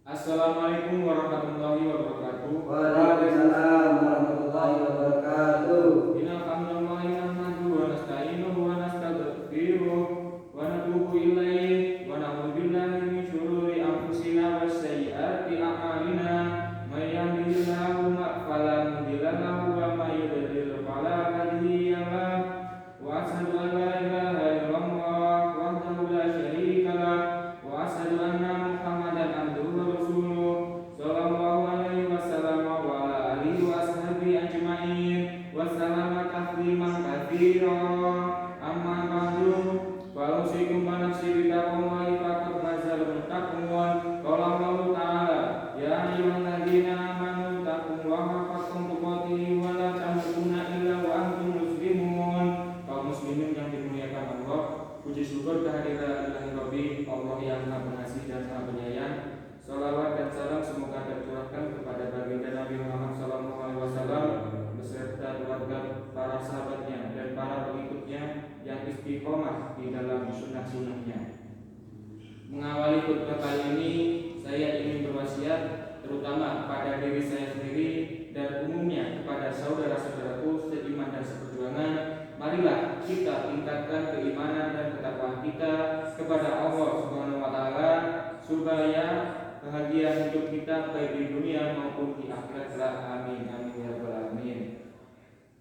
Assalamualaikum warahmatullahi wabarakatuh. Waalaikumsalam warahmatullahi wabarakatuh. Innal hamdalallahi nahmaduhu wa nasta'inuhu wa nastaghfiruh wa natubu ilaihi wa na'udzu billahi min syururi anfusina wa sayyiati a'malina. May yahdihillahu fala mudilla lahu wa may yudlil fala hadiya lahu. Wa asyhadu an la ilaha illallah wahdahu la syarika lah wa asyhadu anna Muhammadan abduhu wa rasuluh sallallahu alaihi wasallam wa ala alihi wa ashabihi ajmain wa sallama tasliman katsira. Amma ba'du, fa usikum wa nafsi bi taqwallahi faqad fazal muttaqun. Qala Allah ta'ala, ya ayyuhalladzina amanu taqullaha haqqa tuqatih wa la tamutunna illa wa antum muslimun. Kaum muslimin yang dimuliakan Allah, puji syukur kehadiran Ilahi Rabbi, Allah yang Maha Pengasih dan Maha Penyayang. Salawat dan salam semoga tercurahkan kepada baginda Nabi Muhammad SAW beserta keluarga, para sahabatnya dan para pengikutnya yang istiqomah di dalam sunnah-sunnahnya. Mengawali khutbah kali ini, saya ingin berwasiat terutama pada diri saya sendiri dan umumnya kepada saudara-saudaraku seiman dan seperjuangan. Marilah kita tingkatkan keimanan dan ketakwaan kita kepada Allah Subhanahu wa taala supaya bahagia hidup kita baik di dunia maupun di akhirat. Amin amin ya rabbal alamin.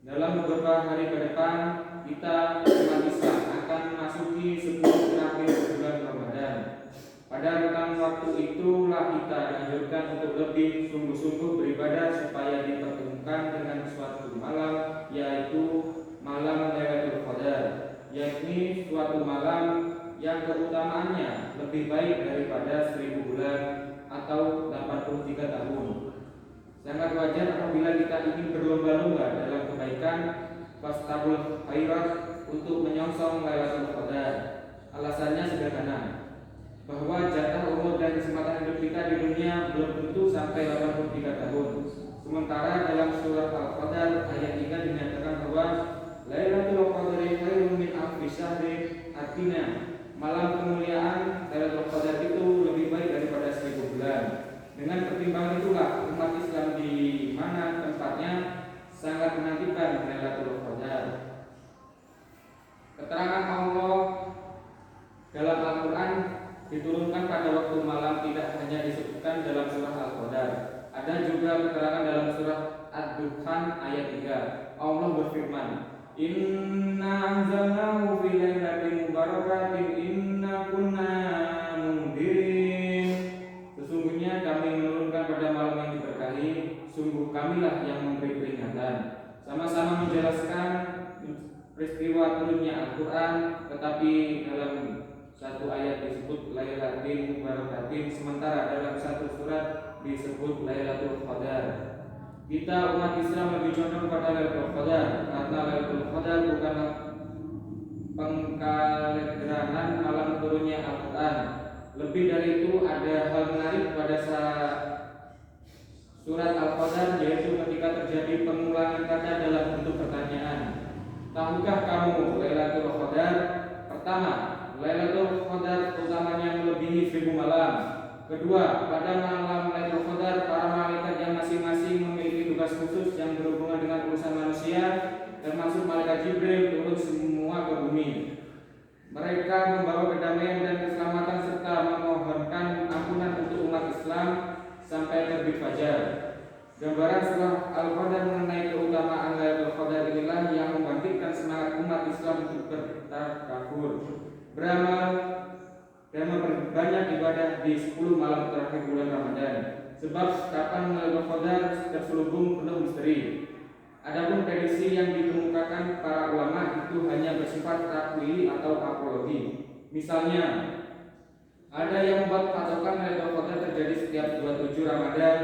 Dalam beberapa hari ke depan kita umat Islam akan memasuki 10 terakhir bulan Ramadan. Pada rentang waktu itulah kita dianjurkan untuk lebih sungguh-sungguh beribadah supaya dipertemukan dengan suatu malam, yaitu malam Lailatul Qadar, yakni suatu malam yang keutamaannya lebih baik daripada 1000 bulan atau 83 tahun. Sangat wajar apabila kita ingin berlomba-lomba dalam kebaikan, fastabul khairat, untuk menyongsong Lailatul Qadar. Alasannya sederhana, bahwa jatah umur dan kesempatan hidup kita di dunia belum tentu sampai 83 tahun. Sementara dalam surat Al-Qadar ayat 3 dinyatakan bahwa Lailatul Qadri khairun min alfi syahrin, artinya malam kemuliaan Lailatul Qadar itu lebih baik daripada 1000 bulan. Dengan pertimbangan itulah umat Islam di mana tempatnya sangat menantikan Lailatul Qadar. Keterangan Allah dalam Al-Quran diturunkan pada waktu malam tidak hanya disebutkan dalam surah Al-Qadar. Ada juga keterangan dalam surah Ad-Dukhan ayat 3. Allah berfirman, Inna anzalnahu fi lailatin mubarakatin inna kunna mundirin. Sesungguhnya kami menurunkan pada malam yang diberkahi, sungguh kamilah yang memberi peringatan. Sama-sama menjelaskan peristiwa turunnya Al-Quran, tetapi dalam satu ayat disebut Lailatin Mubarakatin, sementara dalam satu surat disebut Lailatul Qadar. Kita umat Islam lebih condong pada Lailatul Qadar karena Lailatul Qadar bukanlah pengkalenderanan malam turunnya Al-Quran. Lebih dari itu, ada hal menarik pada surat Al-Qadar, yaitu ketika terjadi pengulangan kata dalam bentuk pertanyaan. Tahukah kamu Lailatul Qadar? Pertama, Lailatul Qadar utamanya melebihi 1000 malam. Kedua, pada malam Lailatul Qadar para malaikat yang masing-masing memiliki tugas khusus yang berhubungan dengan urusan manusia, termasuk malaikat Jibril, turun semua ke bumi. Mereka membawa kedamaian dan keselamatan serta memohonkan ampunan untuk umat Islam sampai terbit fajar. Gambaran surah Al-Qadar mengenai keutamaan Lailatul Qadar inilah yang membangkitkan semangat umat Islam untuk bertakabur, beramal dan memperbanyak ibadah di 10 malam terakhir bulan Ramadan. Sebab kapan Lailatul Qadar terselubung penuh misteri. Adapun prediksi yang dikemukakan para ulama itu hanya bersifat takwili atau apologi. Misalnya, ada yang membuat patokan Lailatul Qadar terjadi setiap 27 Ramadan.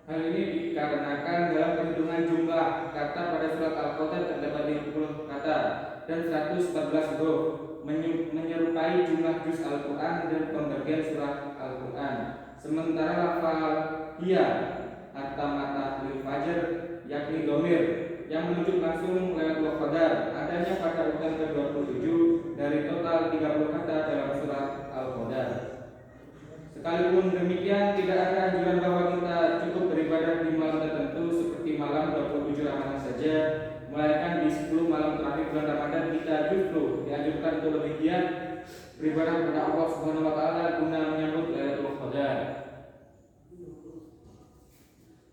Hal ini dikarenakan dalam perhitungan jumlah kata pada surat Al-Qadar terdapat 50 kata dan 114 huruf, menyerupai jumlah juz Al-Quran dan pembagian surah Al-Quran. Sementara lafal hiya atau mata lil fajr, yakni domir yang menunjuk langsung Lailatul Qadar, adanya pada urutan ke-27 dari total 30 kata dalam surah Al-Qadar. Sekalipun demikian, tidak ada anjuran bahwa kita cukup beribadah di malam tertentu seperti malam 27 Ramadan saja, melainkan di 10 malam terakhir bulan Ramadan kita justru dianjurkan untuk lebih giat beribadah kepada Allah Subhanahu wa taala guna menyambut Lailatul Qadar.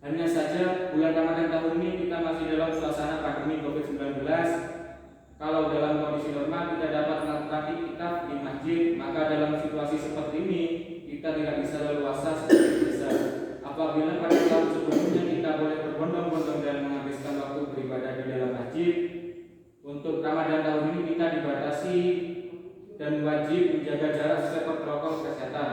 Hanya saja bulan Ramadan tahun ini kita masih dalam suasana pandemi Covid-19. Kalau dalam kondisi normal kita dapat melakukan iktikaf di masjid, maka dalam situasi seperti ini kita tidak bisa leluasa seperti biasa. Apabila pada tahun sebelumnya kita boleh berbondong-bondong dan menghabiskan waktu beribadah di dalam masjid, untuk Ramadan tahun ini kita dibatasi dan wajib menjaga jarak sesuai protokol kesehatan.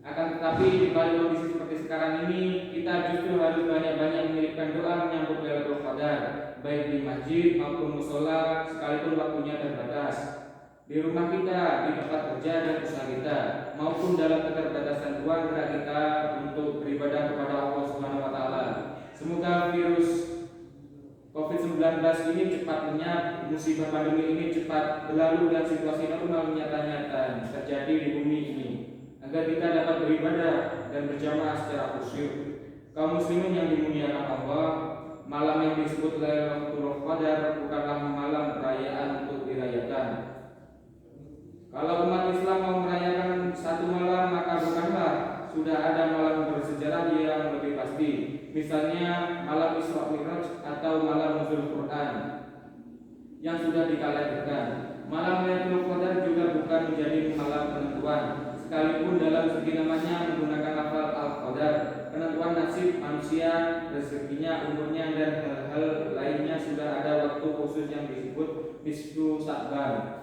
Akan tetapi di balik kondisi seperti sekarang ini, kita justru harus banyak-banyak mengirimkan doa menyambut Lailatul Qadar, baik di masjid maupun musola, sekalipun waktunya terbatas. Di rumah kita, di tempat kerja dan usaha kita, maupun dalam keterbatasan ruang gerak kita untuk beribadah kepada Allah Subhanahu wa taala. Semoga virus Covid-19 ini cepat lenyap, musibah pandemi ini cepat berlalu dan situasi normal nyata-nyata terjadi di bumi ini, agar kita dapat beribadah dan berjamaah secara khusyuk. Kaum muslimin yang dimuliakan Allah, malam yang disebut Lailatul Qadar bukanlah malam perayaan untuk dirayakan. Kalau umat Islam mau merayakan satu malam, maka bukanlah sudah ada malam bersejarah yang lebih pasti, misalnya malam Isra Mi'raj atau malam nuzul Quran yang sudah dikalahkan. Malam Lailatul Qadar juga bukan menjadi malam penentuan, sekalipun dalam segi namanya menggunakan lafaz Al-Qadar. Penentuan nasib manusia, rezekinya, umurnya dan hal-hal lainnya sudah ada waktu khusus yang disebut nisfu Sa'ban,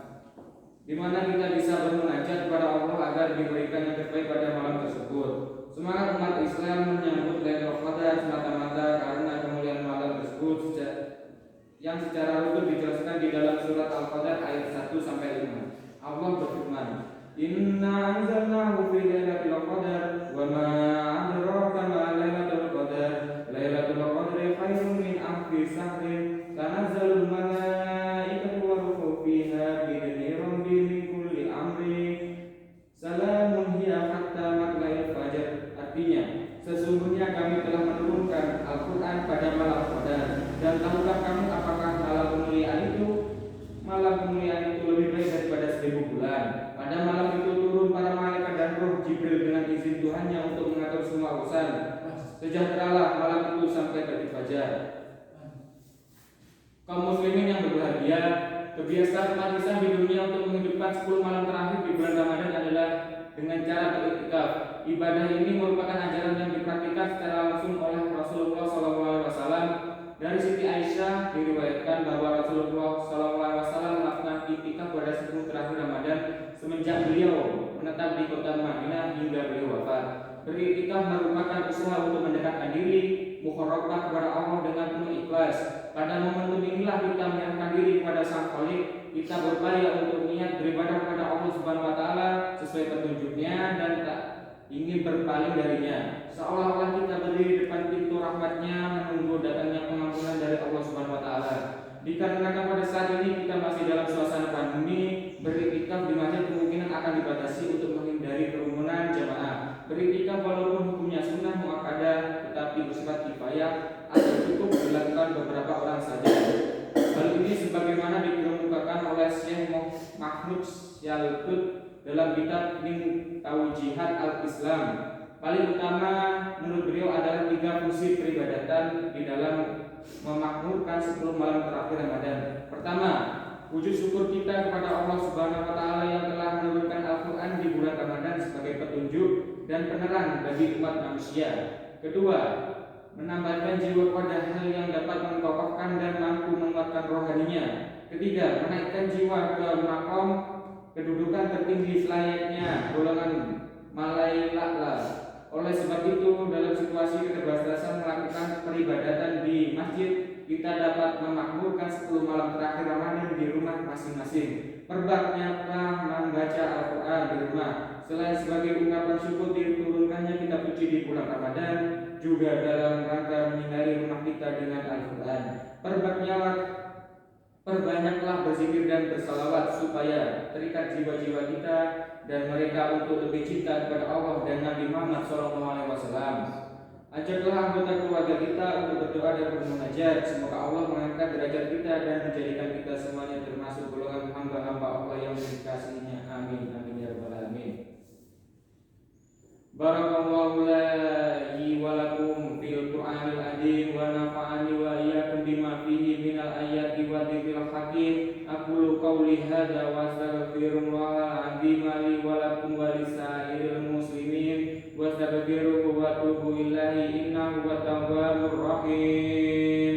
di mana kita bisa bermunajat kepada Allah agar diberikan yang terbaik pada malam tersebut. Semangat umat Islam menyambut Lailatul Qadar semata-mata karena kemuliaan malam tersebut yang secara rutin dijelaskan di dalam surat Al-Qadar ayat 1 sampai 5. Allah berfirman, "Inna anzalnahu fi lailatul qadar wa ma adraka ma lailatul qadar lailatul qadri khairun min alfi shahrin tanazzalul malaikatu wa ruhu fiha bi'izni rabbihim min kulli amrin salamun hiya hatta matla'il fajr." Artinya, sesungguhnya kami telah menurunkan Al-Quran pada malam Qadar, dan tahukah kamu apakah malam kemuliaan itu? Malam kemuliaan itu lebih baik daripada 1000 bulan. Pada malam itu turun para malaikat dan roh Jibril dengan izin Tuhannya untuk mengatur semua urusan. Sejahteralah malam itu sampai terbit fajar. Kaum muslimin yang berbahagia, kebiasaan umat Islam di dunia untuk menghidupkan 10 malam terakhir di bulan Ramadan adalah dengan cara beriktikaf. Ibadah ini merupakan ajaran yang dipraktikkan secara langsung oleh Rasulullah SAW. Dari Siti Aisyah diriwayatkan bahwa Rasulullah SAW melakukan iktikaf pada 10 terakhir Ramadan semenjak beliau menetap di kota Madinah hingga beliau wafat. Beriktikaf merupakan usaha untuk mendekatkan diri, mukharabah kepada Allah dengan penuh ikhlas. Pada momentum inilah kita menyerahkan diri kepada Sang Khalik. Kita berupaya untuk niat beribadah kepada Allah Subhanahu wa taala sesuai petunjuknya dan tak ingin berpaling darinya, seolah-olah kita berdiri di depan pintu rahmatnya menunggu datangnya pengampunan dari Allah Subhanahu wa taala. Dikarenakan pada saat ini kita masih dalam suasana pandemi, beriktikaf di masjid kemungkinan akan dibatasi untuk menghindari kerumunan jamaah. Beriktikaf walaupun hukumnya sunnah muakkadah tetapi bersifat kifayah atau cukup dilakukan beberapa orang saja. Hal ini sebagaimana dikemukakan oleh Syekh Mahmud Syaltut dalam kitab Min Taujihat Al-Islam. Paling utama menurut beliau adalah 3 fungsi peribadatan di dalam memakmurkan 10 malam terakhir Ramadan. Pertama, wujud syukur kita kepada Allah Subhanahu wa taala yang telah menurunkan Al-Qur'an di bulan Ramadan sebagai petunjuk dan penerang bagi umat manusia. Kedua, menambahkan jiwa pada hal yang dapat mengokohkan dan mampu menguatkan rohaninya. Ketiga, menaikkan jiwa ke maqam kedudukan tertinggi selayaknya golongan malaikat. Oleh sebab itu, dalam situasi keterbatasan melakukan peribadatan di masjid, kita dapat memakmurkan 10 malam terakhir Ramadan di rumah masing-masing. Perbanyaklah membaca Al-Quran di rumah. Selain sebagai ungkapan syukur diturunkannya kitab suci di bulan Ramadan, juga dalam rangka menyinari rumah kita dengan Al-Quran. Perbanyaklah berzikir dan bersalawat supaya terikat jiwa-jiwa kita dan mereka untuk lebih cinta kepada Allah dan Nabi Muhammad SAW. Ajaklah anggota keluarga kita untuk berdoa dan bermunajat. Semoga Allah mengangkat derajat kita dan menjadikan kita semuanya termasuk golongan hamba-hamba Allah yang dikasihinya. Amin. Amin ya rabbal alamin. Barakallahu li wa lakum fil Qur'anil azim wa nafa'ani wa iyyakum bima fihi minal ayati wa dzikril hakim. Aqulu qawli hadza wa astaghfirullahal azim li wa lakum wa lisairil muslimin wastaghfiruhu wa tubu ilaihi innahu huwat tawwabur rahim.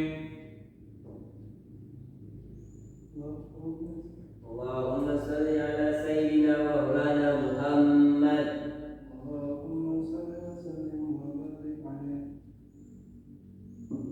Allahumma salli ala sayyidina wa maulana Muhammad.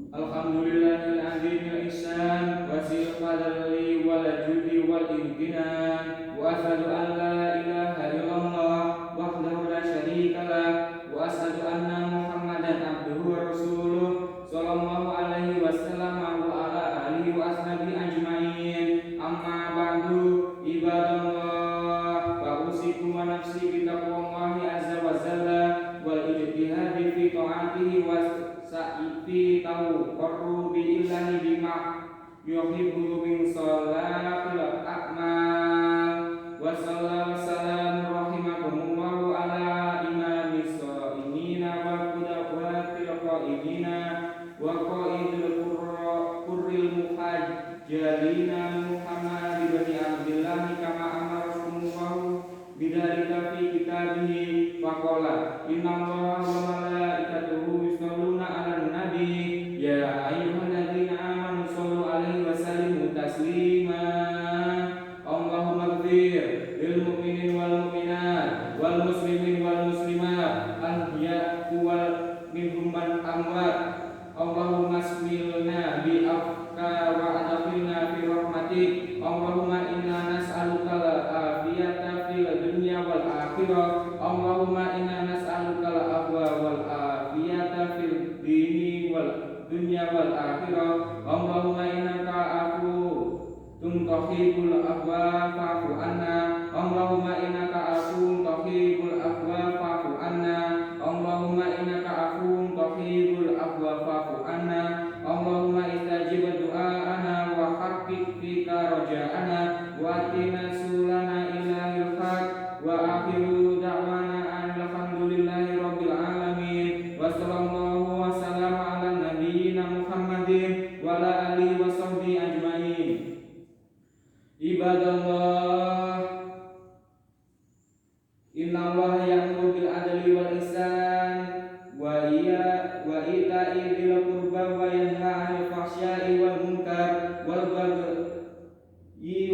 Alhamdulillahil azimil ihsan wasil fadli wal judi wal imtinan wa asyhadu an la ilaha illallah wahdahu la syarika lah wa asyhadu anna Muhammadan abduhu wa rasuluh sallallahu alaihi wasallam wa ala alihi wa ashabihi ajmain. Amma ba'du, ibadallah, wa usikum wa nafsi bi taqwallahi azza wa jalla wal ijtihadi fi ta'atihi wa sa'ifi tawqarru bi illahi bima yuhibbu min salatil a'mal. Wa sallallahu rahimakumullahu ala imamis sha'imina wa qudawatil qa'imina wa qa'idil qurril muhajjalina Muhammad ibn Abdillah kama amarakumullahu bidzalika fi kitabihi faqala innallaha wa malaikatahu yusholluna 'alan nabi ya ayyuhalladzina amanu shollu 'alaihi wa sallimu taslima. Allahumma ighfir lil mu'minin wal mu'minat wal muslimin wal muslimat al-ahya'i wal minhum man amwat. Allahumma asmilna bi afka wa adkhilna fi rahmatik. Allahumma inna nas'aluka al-afiyata fil dunya wal akhirah. Allahumma inna nas'aluka al-afwa wal afiyata fil dini wal dunya wal akhirah. Allahumma innaka afuwwun tuhibbul afwa fa'fu anna. Allahumma innaka afuwwun tuhibbul afwa fa'fu anna. Allahumma innaka afuwwun tuhibbul afwa fa'fu anna. Allahumma istajib du'aana wa haqqqiq fika raja'ana wa atina sulana ilahil haq wa akhiru da'wana alhamdulillahi rabbil alamin. Wa sallallahu wa sallama ala nabiyyina Muhammadin wa ala alihi wa sahbihi ajmain. Ibadallah, innallaha ya'muru bil adli wal ihsan wa ita'i dzil qurba wa yanha 'anil fahsya'i wal munkar wal baghi